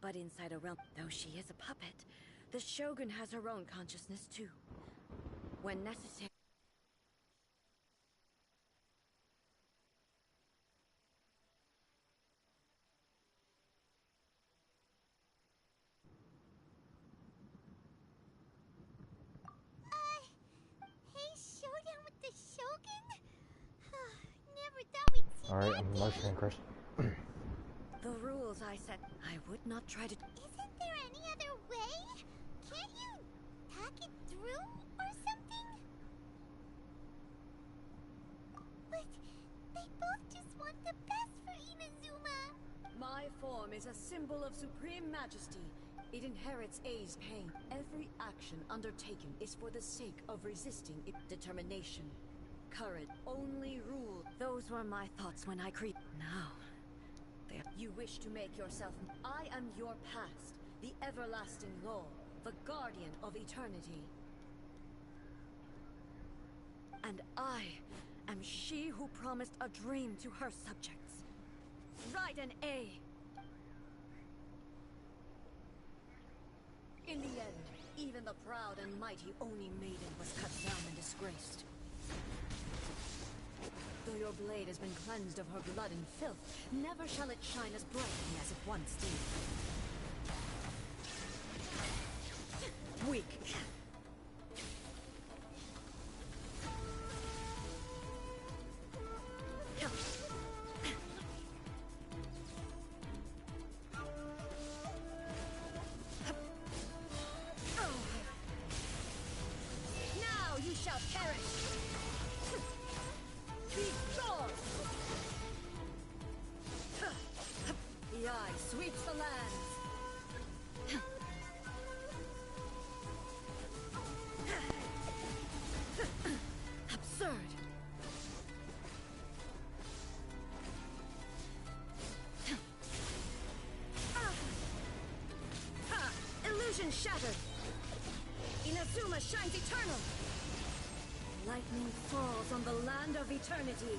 But inside a realm, though she is a puppet, the Shogun has her own consciousness too. When necessary. Hey, showdown with the Shogun? Never thought we'd see Alright, that I'm day. live streaming, Chris. The rules I set, I would not try to. Isn't there any other way? Can't you hack it through or something? But they both just want the best for Inazuma. My form is a symbol of supreme majesty. It inherits A's pain. Every action undertaken is for the sake of resisting its determination. Courage, only rule. Those were my thoughts when I created. Now, you wish to make yourself. I am your past, the everlasting law, the guardian of eternity. And I am she who promised a dream to her subjects. Write an A. In the end, even the proud and mighty Oni maiden was cut down and disgraced. Though your blade has been cleansed of her blood and filth, never shall it shine as brightly as it once did. Weak. Now you shall perish. Be gone! The eye sweeps the lands. Absurd. Illusion shattered. Inazuma shines eternal. Lightning falls on the land of eternity.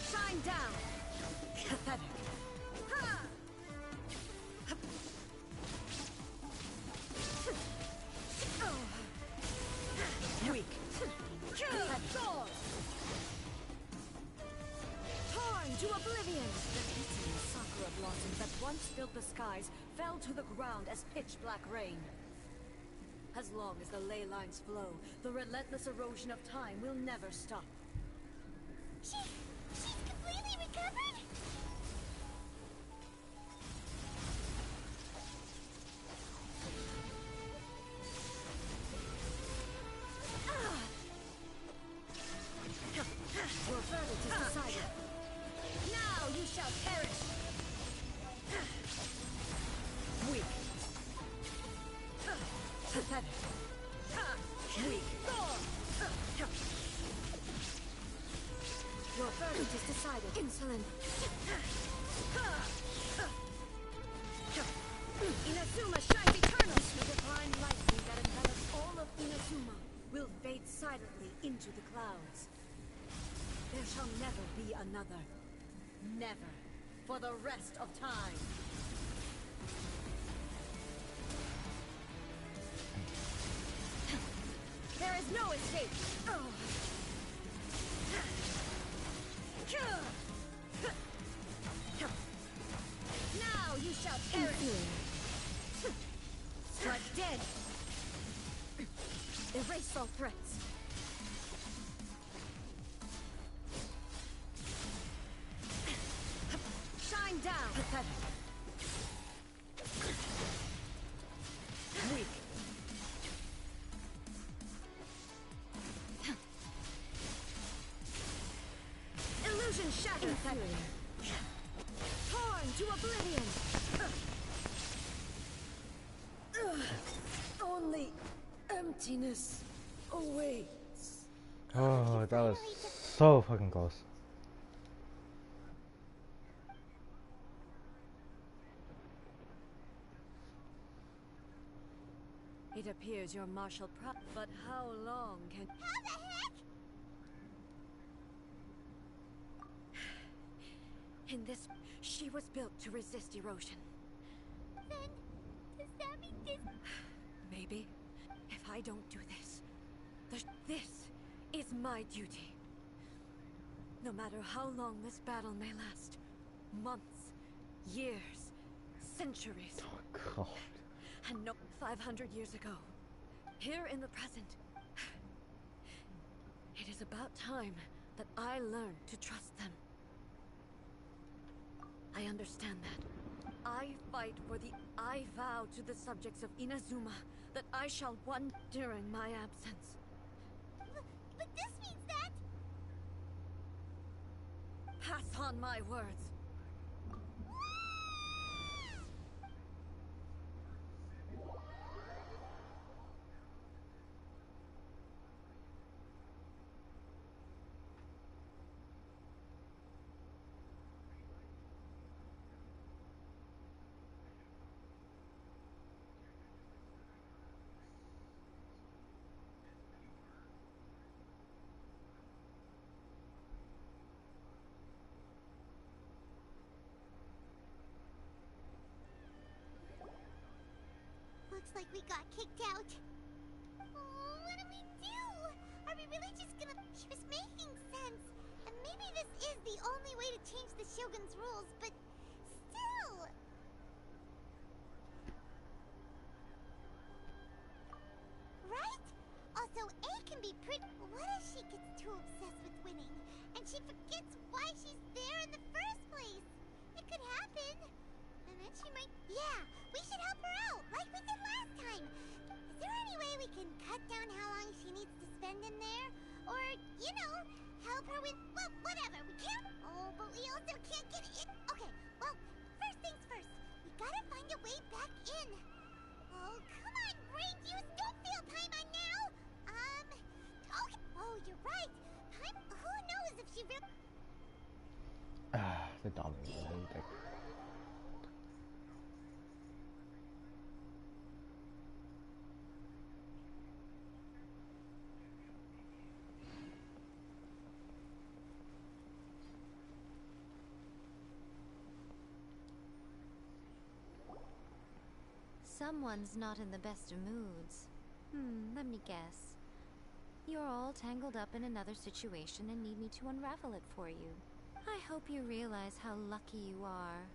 Shine down. Pathetic. Weak. Sword. Torn to oblivion. The beaten sakura blossoms that once filled the skies fell to the ground as pitch-black rain. As long as the ley lines flow, the relentless erosion of time will never stop. She's completely recovered? Your verdict is decided. Now you shall perish. Weak. Pathetic. Weak. Your verdict is decided. Insolent. Inazuma shines eternal. The divine lightning that envelops all of Inazuma will fade silently into the clouds. There shall never be another. Never. For the rest of time. There is no escape. Now you shall perish. Strike dead. Erase all threats. Shine down. Pathetic. Weak. Illusion shattered. Torn to oblivion. Only emptiness awaits. Oh, that was so fucking close. It It appears your martial but how long can... How the heck? In this, she was built to resist erosion. Then, does that mean this... Maybe. If I don't do this, this is my duty. No matter how long this battle may last. Months, years, centuries. Oh god. And no, 500 years ago, here in the present, it is about time that I learn to trust them. I understand that. I fight for I vow to the subjects of Inazuma that I shall one during my absence. But this means that... Pass on my words. Looks like we got kicked out. Oh, what do we do? Are we really just gonna... She was making sense. And maybe this is the only way to change the Shogun's rules, but still... Right? Also, A can be pretty... What if she gets too obsessed with winning, and she forgets why she's there in the first place? It could happen. And then she might... Yeah, we should help her out, like we did last time. Is there any way we can cut down how long she needs to spend in there? Or, you know, help her with... Well, whatever, we can't... Oh, but we also can't get in... Okay, well, first things first. We gotta find a way back in. Oh, come on, brain juice, don't feel Paimon now! Okay. Oh, you're right. Who knows if she really... The dominant. Someone's not in the best of moods. Let me guess. You're all tangled up in another situation and need me to unravel it for you. I hope you realize how lucky you are.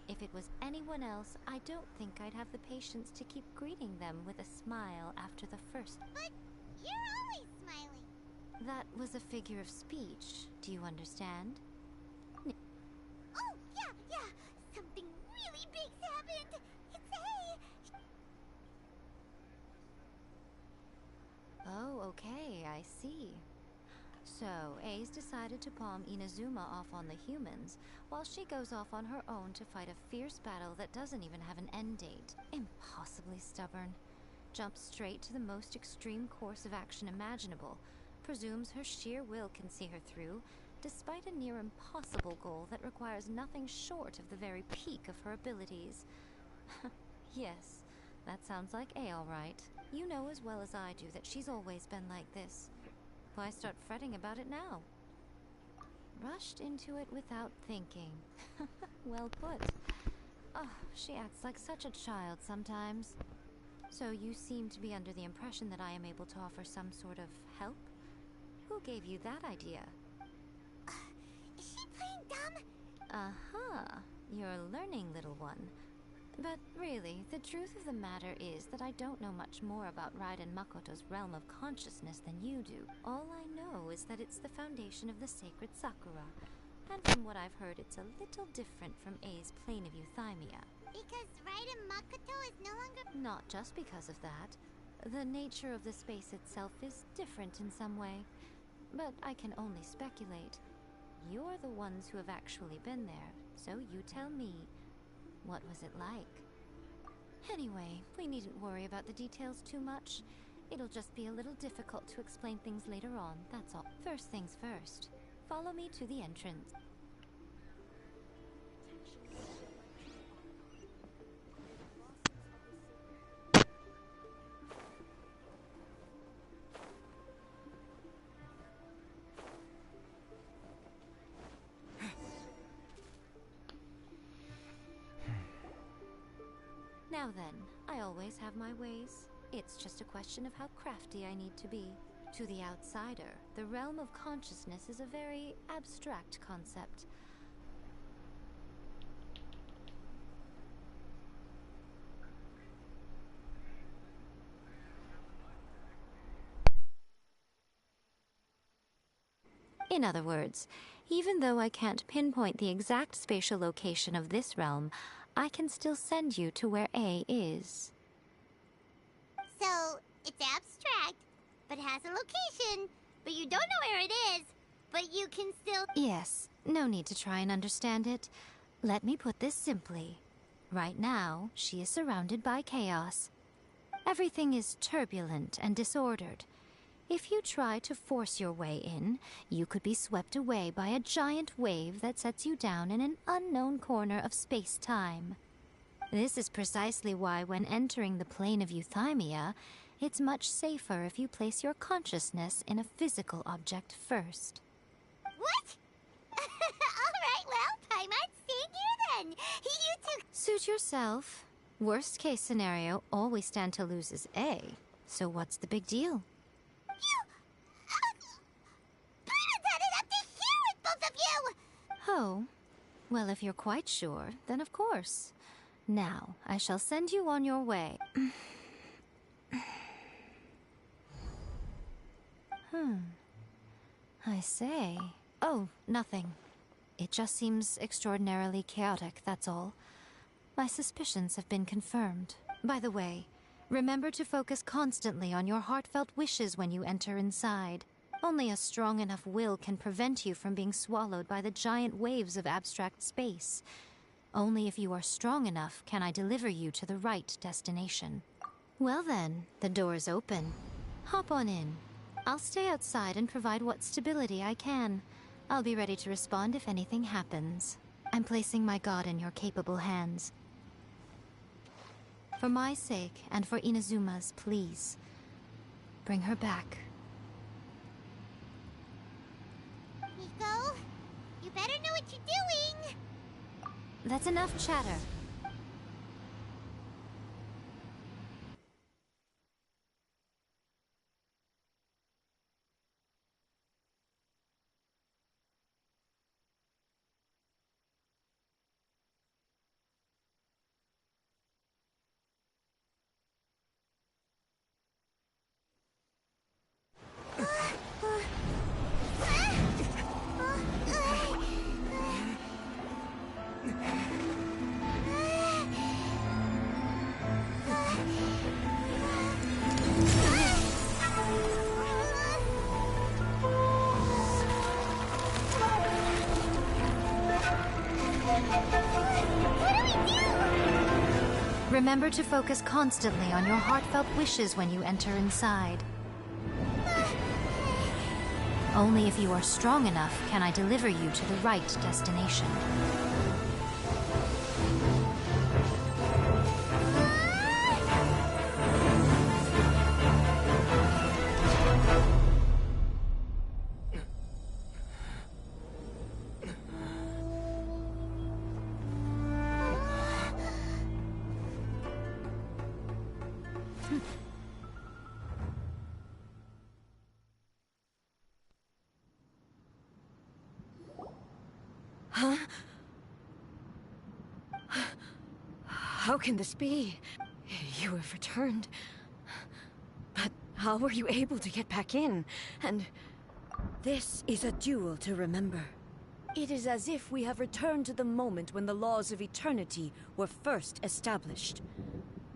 If it was anyone else, I don't think I'd have the patience to keep greeting them with a smile after the first... But you're always smiling. That was a figure of speech. Do you understand? Oh, yeah. Something really big's happened. It's A. Oh, okay, I see. So, A's decided to palm Inazuma off on the humans, while she goes off on her own to fight a fierce battle that doesn't even have an end date. Impossibly stubborn. Jumps straight to the most extreme course of action imaginable, presumes her sheer will can see her through, despite a near impossible goal that requires nothing short of the very peak of her abilities. Yes, that sounds like A all right. You know as well as I do that she's always been like this. Why start fretting about it now? Rushed into it without thinking. Well put. Oh, she acts like such a child sometimes. So you seem to be under the impression that I am able to offer some sort of help? Who gave you that idea? Is she playing dumb? Uh-huh. You're learning, little one. But really, the truth of the matter is that I don't know much more about Raiden Makoto's realm of consciousness than you do. All I know is that it's the foundation of the sacred Sakura. And from what I've heard, it's a little different from A's plane of euthymia. Because Raiden Makoto is no longer... Not just because of that. The nature of the space itself is different in some way. But I can only speculate. You're the ones who have actually been there, so you tell me. What was it like? Anyway, we needn't worry about the details too much. It'll just be a little difficult to explain things later on, that's all. First things first. Follow me to the entrance. Now then, I always have my ways. It's just a question of how crafty I need to be. To the outsider, the realm of consciousness is a very abstract concept. In other words, even though I can't pinpoint the exact spatial location of this realm, I can still send you to where A is. So, it's abstract, but has a location, but you don't know where it is, but you can still... Yes, no need to try and understand it. Let me put this simply. Right now, she is surrounded by chaos. Everything is turbulent and disordered. If you try to force your way in, you could be swept away by a giant wave that sets you down in an unknown corner of space-time. This is precisely why when entering the plane of Euthymia, it's much safer if you place your consciousness in a physical object first. What? Alright, well, Paimon, stay here then. You two... Suit yourself. Worst case scenario, all we stand to lose is A. So what's the big deal? Paimon's had it up to here with both of you! Oh, well, if you're quite sure, then of course. Now, I shall send you on your way. I say... Oh, nothing. It just seems extraordinarily chaotic, that's all. My suspicions have been confirmed. By the way, remember to focus constantly on your heartfelt wishes when you enter inside. Only a strong enough will can prevent you from being swallowed by the giant waves of abstract space. Only if you are strong enough can I deliver you to the right destination. Well then, the door is open. Hop on in. I'll stay outside and provide what stability I can. I'll be ready to respond if anything happens. I'm placing my god in your capable hands. For my sake, and for Inazuma's, please. Bring her back. Nico, you better know what you're doing! That's enough chatter. Remember to focus constantly on your heartfelt wishes when you enter inside. Only if you are strong enough can I deliver you to the right destination. Huh? How can this be? You have returned. But how were you able to get back in? And this is a duel to remember. It is as if we have returned to the moment when the laws of eternity were first established.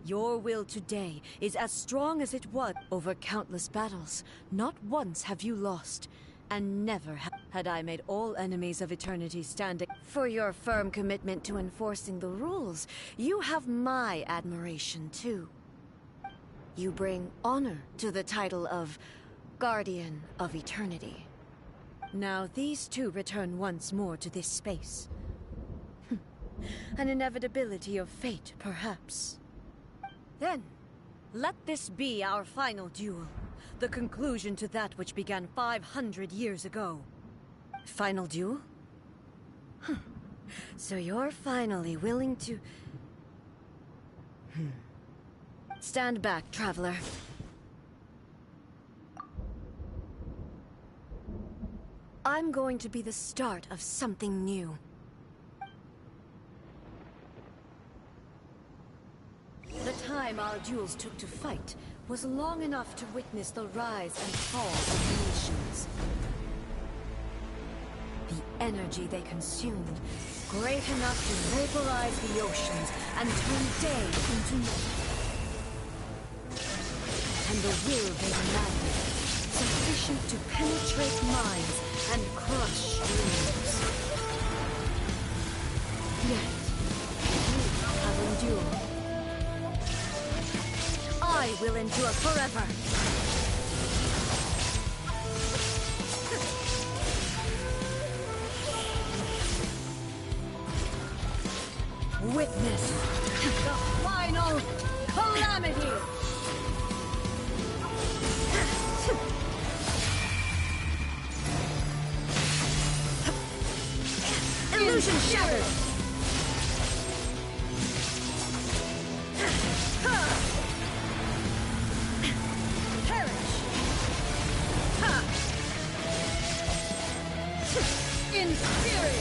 Your will today is as strong as it was over countless battles. Not once have you lost. And never had I made all enemies of eternity standing. For your firm commitment to enforcing the rules, you have my admiration too. You bring honor to the title of Guardian of Eternity. Now these two return once more to this space. An inevitability of fate, perhaps. Then, let this be our final duel. The conclusion to that which began 500 years ago. Final duel? So you're finally willing to... Stand back, traveler. I'm going to be the start of something new. The time our duels took to fight was long enough to witness the rise and fall of nations. The energy they consumed, great enough to vaporize the oceans and turn day into night. And the will they demanded, sufficient to penetrate minds and crush dreams. Yet, you have endured. I will endure forever. Witness the final calamity! Illusion shattered! Perish! Inferior!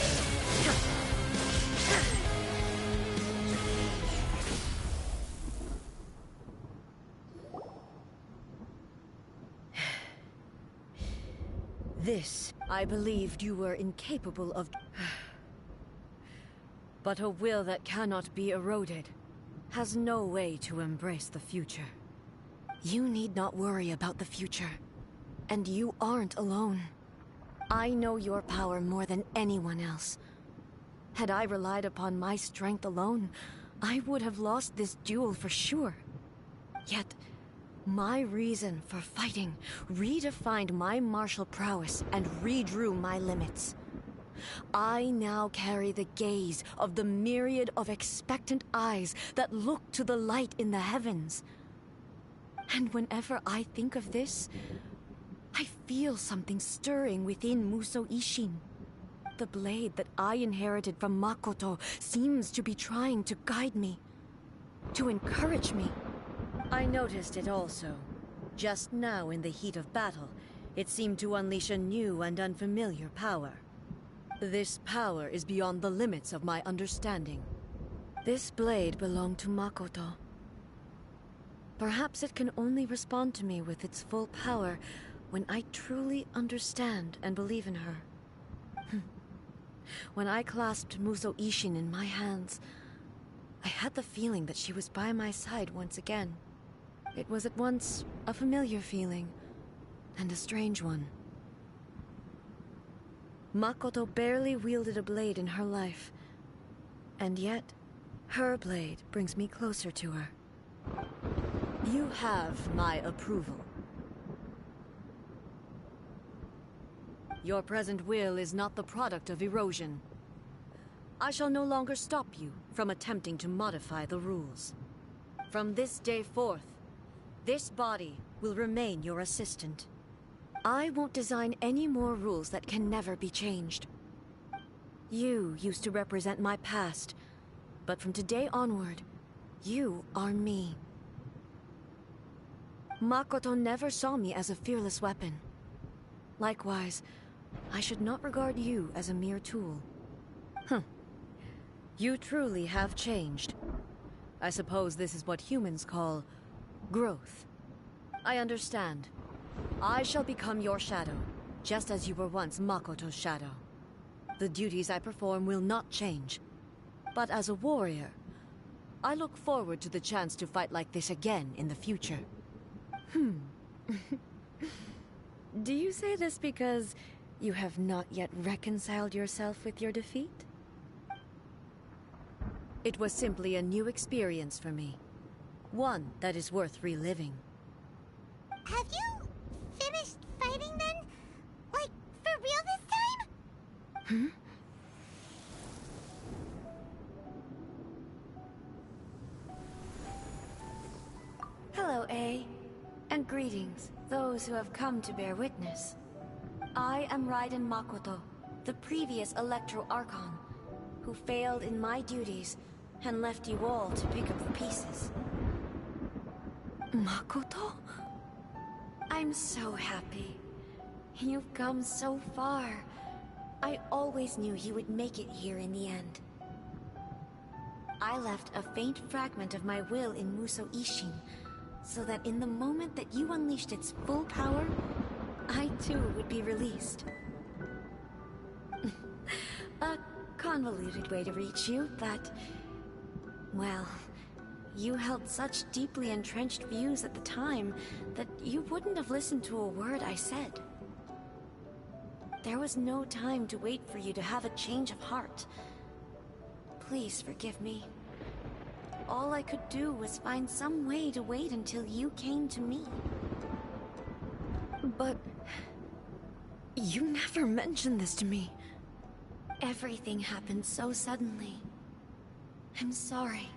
This, I believed you were incapable of. But a will that cannot be eroded has no way to embrace the future. You need not worry about the future. And you aren't alone. I know your power more than anyone else. Had I relied upon my strength alone, I would have lost this duel for sure. Yet, my reason for fighting redefined my martial prowess and redrew my limits. I now carry the gaze of the myriad of expectant eyes that look to the light in the heavens. And whenever I think of this, I feel something stirring within Musou Ishin. The blade that I inherited from Makoto seems to be trying to guide me, to encourage me. I noticed it also. Just now in the heat of battle, it seemed to unleash a new and unfamiliar power. This power is beyond the limits of my understanding. This blade belonged to Makoto. Perhaps it can only respond to me with its full power when I truly understand and believe in her. When I clasped Musou Ishin in my hands, I had the feeling that she was by my side once again. It was at once a familiar feeling and a strange one. Makoto barely wielded a blade in her life, and yet her blade brings me closer to her. You have my approval. Your present will is not the product of erosion. I shall no longer stop you from attempting to modify the rules. From this day forth, this body will remain your assistant. I won't design any more rules that can never be changed. You used to represent my past, but from today onward, you are me. Makoto never saw me as a fearless weapon. Likewise, I should not regard you as a mere tool. You truly have changed. I suppose this is what humans call growth. I understand. I shall become your shadow, just as you were once Makoto's shadow. The duties I perform will not change. But as a warrior, I look forward to the chance to fight like this again in the future. Do you say this because you have not yet reconciled yourself with your defeat? It was simply a new experience for me. One that is worth reliving. Have you finished fighting then? Like, for real this time? Hello, A. And greetings, those who have come to bear witness. I am Raiden Makoto, the previous Electro Archon, who failed in my duties and left you all to pick up the pieces. Makoto? I'm so happy. You've come so far. I always knew you would make it here in the end. I left a faint fragment of my will in Muso Ishin, so that in the moment that you unleashed its full power, I too would be released. A convoluted way to reach you, but... well, you held such deeply entrenched views at the time that you wouldn't have listened to a word I said. There was no time to wait for you to have a change of heart. Please forgive me. All I could do was find some way to wait until you came to me. But... you never mentioned this to me. Everything happened so suddenly. I'm sorry.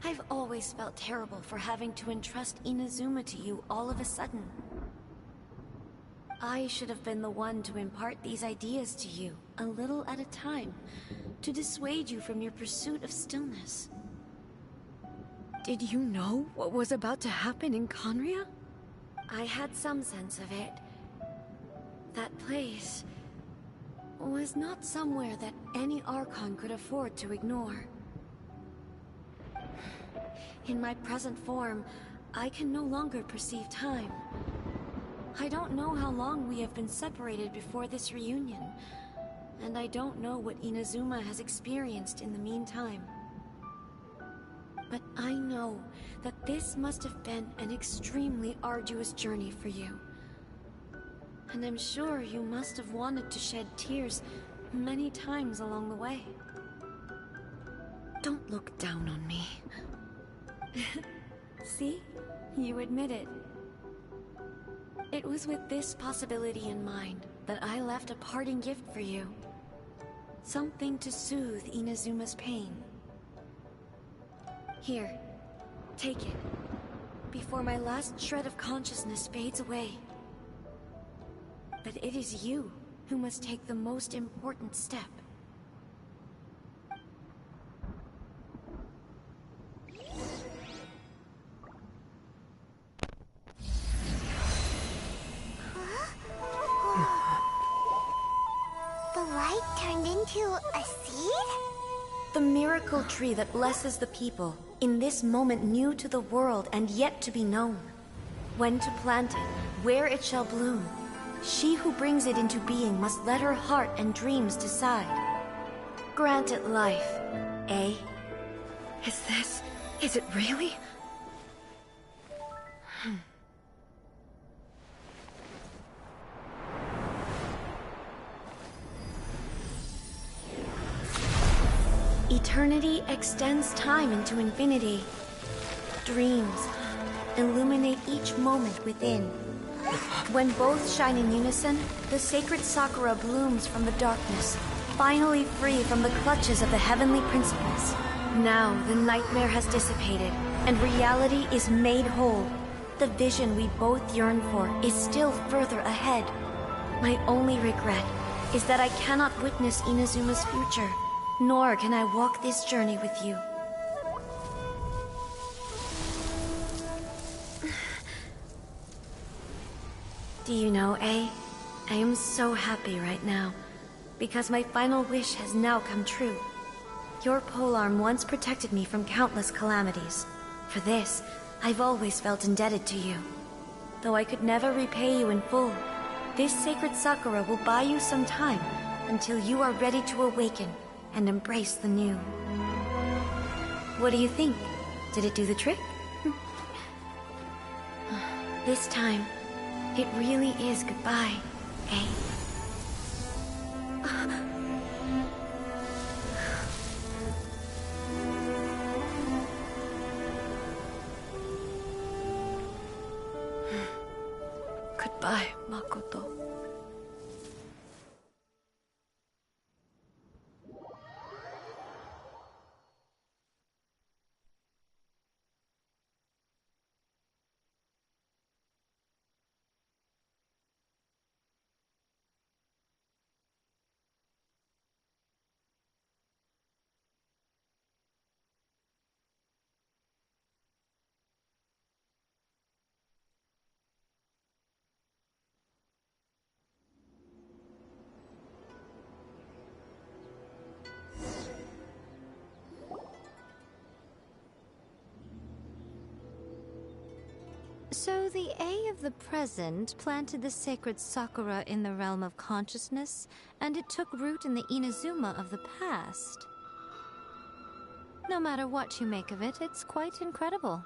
I've always felt terrible for having to entrust Inazuma to you all of a sudden. I should have been the one to impart these ideas to you, a little at a time, to dissuade you from your pursuit of stillness. Did you know what was about to happen in Conria? I had some sense of it. That place was not somewhere that any Archon could afford to ignore. In my present form, I can no longer perceive time. I don't know how long we have been separated before this reunion, and I don't know what Inazuma has experienced in the meantime. But I know that this must have been an extremely arduous journey for you. And I'm sure you must have wanted to shed tears many times along the way. Don't look down on me. See? You admit it. It was with this possibility in mind that I left a parting gift for you. Something to soothe Inazuma's pain. Here, take it, before my last shred of consciousness fades away. But it is you who must take the most important step. The light turned into a seed? The miracle tree that blesses the people, in this moment new to the world and yet to be known. When to plant it, where it shall bloom. She who brings it into being must let her heart and dreams decide. Grant it life, eh? Is it really? Eternity extends time into infinity. Dreams illuminate each moment within. When both shine in unison, the sacred Sakura blooms from the darkness, finally free from the clutches of the heavenly principles. Now the nightmare has dissipated, and reality is made whole. The vision we both yearn for is still further ahead. My only regret is that I cannot witness Inazuma's future, nor can I walk this journey with you. Do you know, I am so happy right now, because my final wish has now come true. Your polearm once protected me from countless calamities. For this, I've always felt indebted to you. Though I could never repay you in full, this sacred Sakura will buy you some time until you are ready to awaken and embrace the new. What do you think? Did it do the trick? This time, it really is goodbye, eh? Goodbye, Makoto. So the A of the present planted the sacred Sakura in the realm of consciousness, and it took root in the Inazuma of the past. No matter what you make of it, it's quite incredible.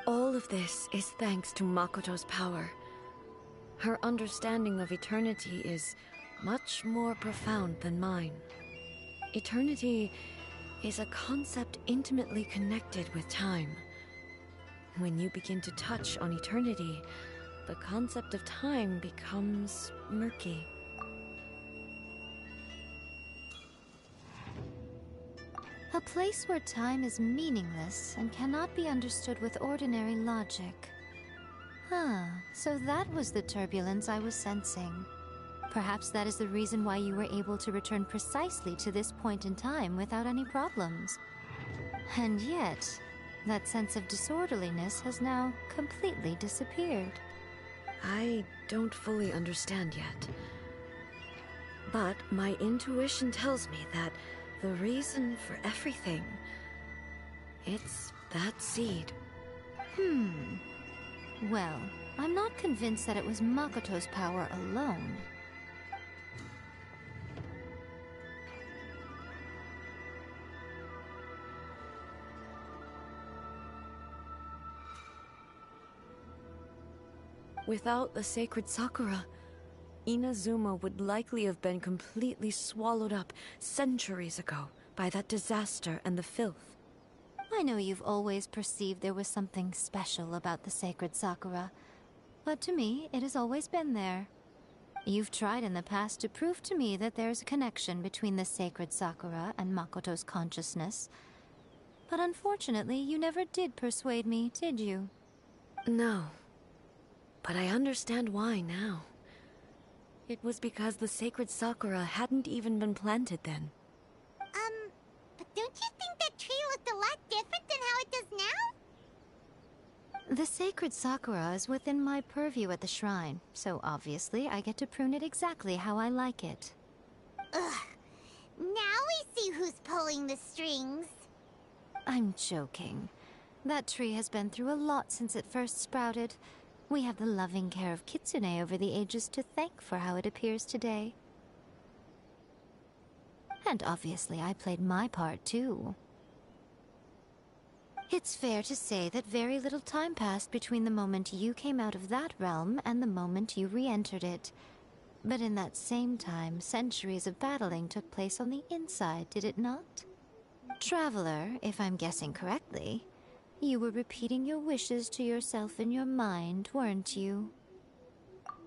All of this is thanks to Makoto's power. Her understanding of eternity is much more profound than mine. Eternity is a concept intimately connected with time. When you begin to touch on eternity, the concept of time becomes murky. A place where time is meaningless and cannot be understood with ordinary logic. So that was the turbulence I was sensing. Perhaps that is the reason why you were able to return precisely to this point in time without any problems. And yet, that sense of disorderliness has now completely disappeared. I don't fully understand yet. But my intuition tells me that the reason for everything, it's that seed. Well, I'm not convinced that it was Makoto's power alone. Without the sacred Sakura, Inazuma would likely have been completely swallowed up centuries ago by that disaster and the filth. I know you've always perceived there was something special about the sacred Sakura, but to me, it has always been there. You've tried in the past to prove to me that there's a connection between the sacred Sakura and Makoto's consciousness, but unfortunately, you never did persuade me, did you? No. But I understand why now. It was because the sacred Sakura hadn't even been planted then. But don't you think that tree looked a lot different than how it does now? The sacred Sakura is within my purview at the shrine, so obviously I get to prune it exactly how I like it. Ugh. Now we see who's pulling the strings. I'm joking. That tree has been through a lot since it first sprouted. We have the loving care of Kitsune over the ages to thank for how it appears today. And obviously I played my part too. It's fair to say that very little time passed between the moment you came out of that realm and the moment you re-entered it. But in that same time, centuries of battling took place on the inside, did it not? Traveler, if I'm guessing correctly, you were repeating your wishes to yourself in your mind, weren't you?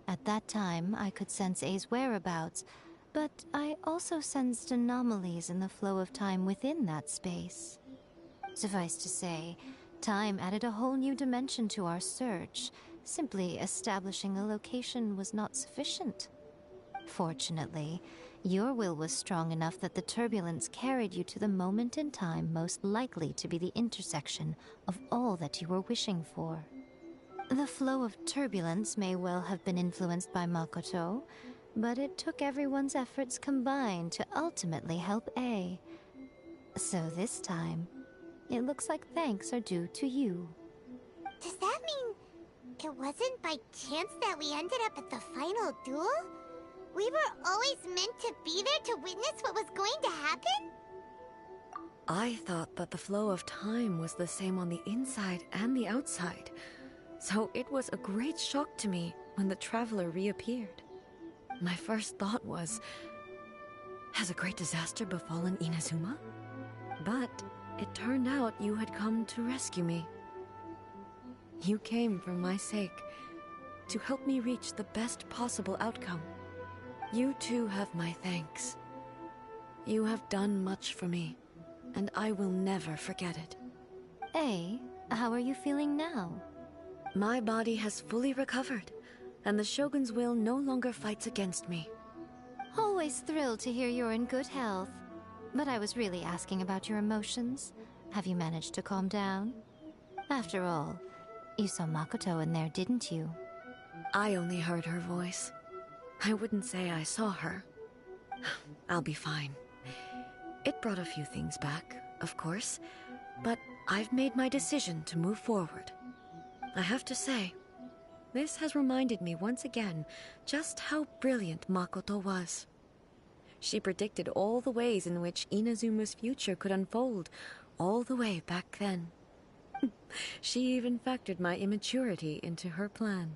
At that time, I could sense A's whereabouts, but I also sensed anomalies in the flow of time within that space. Suffice to say, time added a whole new dimension to our search. Simply establishing a location was not sufficient. Fortunately, your will was strong enough that the turbulence carried you to the moment in time most likely to be the intersection of all that you were wishing for. The flow of turbulence may well have been influenced by Makoto, but it took everyone's efforts combined to ultimately help A. So this time, it looks like thanks are due to you. Does that mean it wasn't by chance that we ended up at the final duel? We were always meant to be there to witness what was going to happen? I thought that the flow of time was the same on the inside and the outside, so it was a great shock to me when the traveler reappeared. My first thought was, has a great disaster befallen Inazuma? But it turned out you had come to rescue me. You came for my sake, to help me reach the best possible outcome. You too have my thanks. You have done much for me, and I will never forget it. A, how are you feeling now? My body has fully recovered, and the Shogun's will no longer fights against me. Always thrilled to hear you're in good health. But I was really asking about your emotions. Have you managed to calm down? After all, you saw Makoto in there, didn't you? I only heard her voice. I wouldn't say I saw her. I'll be fine. It brought a few things back, of course, but I've made my decision to move forward. I have to say, this has reminded me once again just how brilliant Makoto was. She predicted all the ways in which Inazuma's future could unfold, all the way back then. She even factored my immaturity into her plan.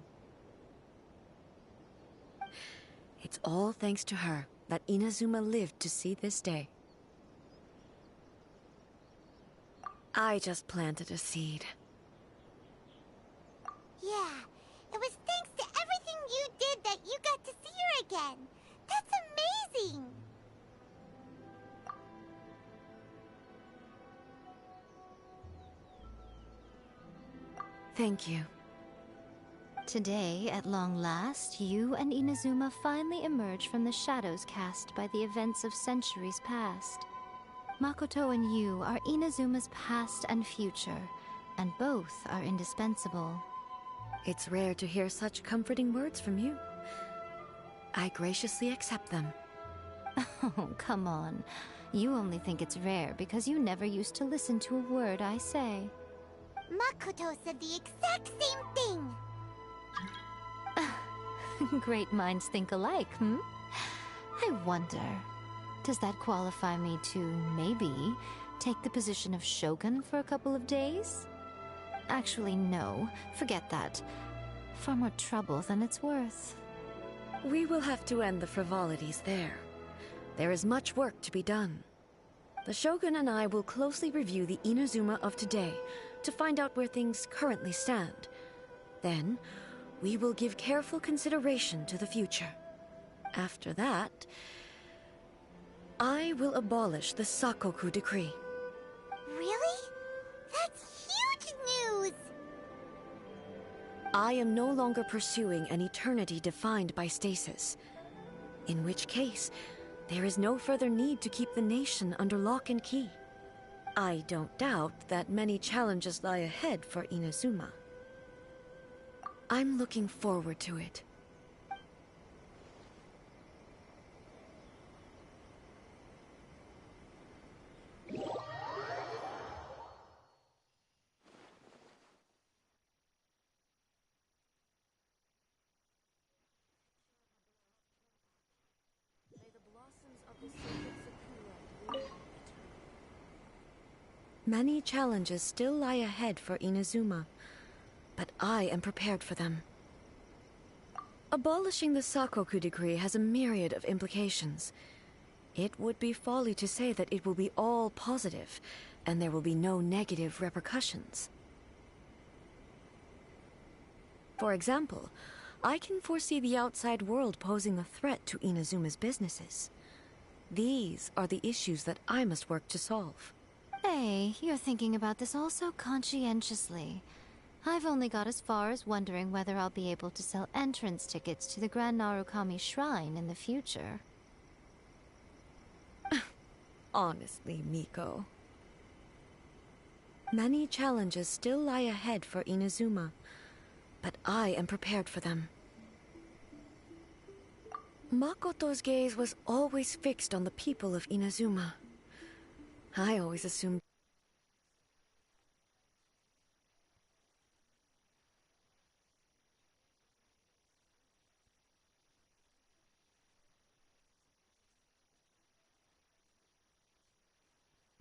It's all thanks to her that Inazuma lived to see this day. I just planted a seed. Yeah, it was thanks to everything you did that you got to see her again. That's amazing! Thank you. Today, at long last, you and Inazuma finally emerge from the shadows cast by the events of centuries past. Makoto and you are Inazuma's past and future, and both are indispensable. It's rare to hear such comforting words from you. I graciously accept them. Oh, come on. You only think it's rare because you never used to listen to a word I say. Makoto said the exact same thing! Great minds think alike, hmm? I wonder, does that qualify me to, maybe, take the position of Shogun for a couple of days? Actually, no. Forget that. Far more trouble than it's worth. We will have to end the frivolities there. There is much work to be done. The Shogun and I will closely review the Inazuma of today to find out where things currently stand. Then, we will give careful consideration to the future. After that, I will abolish the Sakoku decree. Really? That's huge news! I am no longer pursuing an eternity defined by stasis. In which case, there is no further need to keep the nation under lock and key. I don't doubt that many challenges lie ahead for Inazuma. I'm looking forward to it. Many challenges still lie ahead for Inazuma, but I am prepared for them. Abolishing the Sakoku decree has a myriad of implications. It would be folly to say that it will be all positive, and there will be no negative repercussions. For example, I can foresee the outside world posing a threat to Inazuma's businesses. These are the issues that I must work to solve. Hey, you're thinking about this all so conscientiously. I've only got as far as wondering whether I'll be able to sell entrance tickets to the Grand Narukami Shrine in the future. Honestly, Miko. Many challenges still lie ahead for Inazuma, but I am prepared for them. Makoto's gaze was always fixed on the people of Inazuma. I always assumed